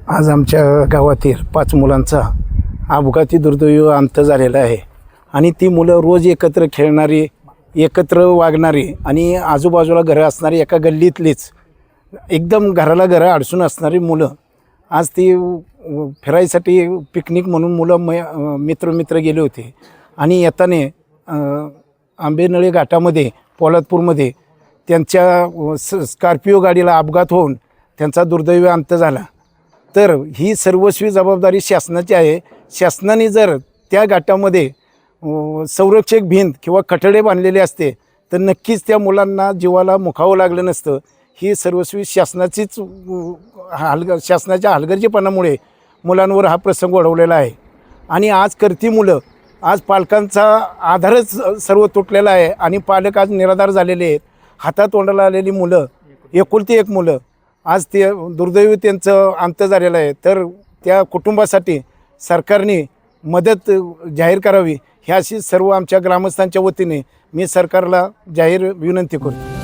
आज आमच्या गावातील 5 मुलांचा अपघाती दुर्दैवी अंत झालेला आहे आणि ती मुलं रोज एकत्र खेळणारी, एकत्र वागणारी आणि आजूबाजूला घरं असणारी, एका गल्लीतलीच एकदम घराला घरं अडसून असणारी मुलं आज ती फिरायसाठी पिकनिक म्हणून मुलं मित्र गेले होते आणि येताना आंबेनळी घाटामध्ये पोलादपूरमध्ये त्यांच्या स्कॉर्पिओ गाडीला अपघात होऊन त्यांचा दुर्दैवी अंत झाला। तर ही सर्वस्वी जबाबदारी शासनाची आहे। शासनाने जर त्या घाटामध्ये संरक्षक भिंत किंवा कठडे बांधलेले असते तर नक्कीच त्या मुलांना जीवाला मुखावं लागलं नसतं। ही सर्वस्वी शासनाचीच शासनाच्या हलगर्जीपणामुळे मुलांवर हा प्रसंग ओढवलेला आहे आणि आज करती मुलं, आज पालकांचा आधारच सर्व तुटलेला आहे आणि पालक आज निराधार झालेले आहेत। हातातोंडाला आलेली मुलं, एकुलती एक मुलं, आज ते दुर्दैवी त्यांचं अंत झालेलं आहे। तर त्या कुटुंबासाठी सरकारने मदत जाहीर करावी, ह्याशी सर्व आमच्या ग्रामस्थांच्या वतीने मी सरकारला जाहीर विनंती करतो।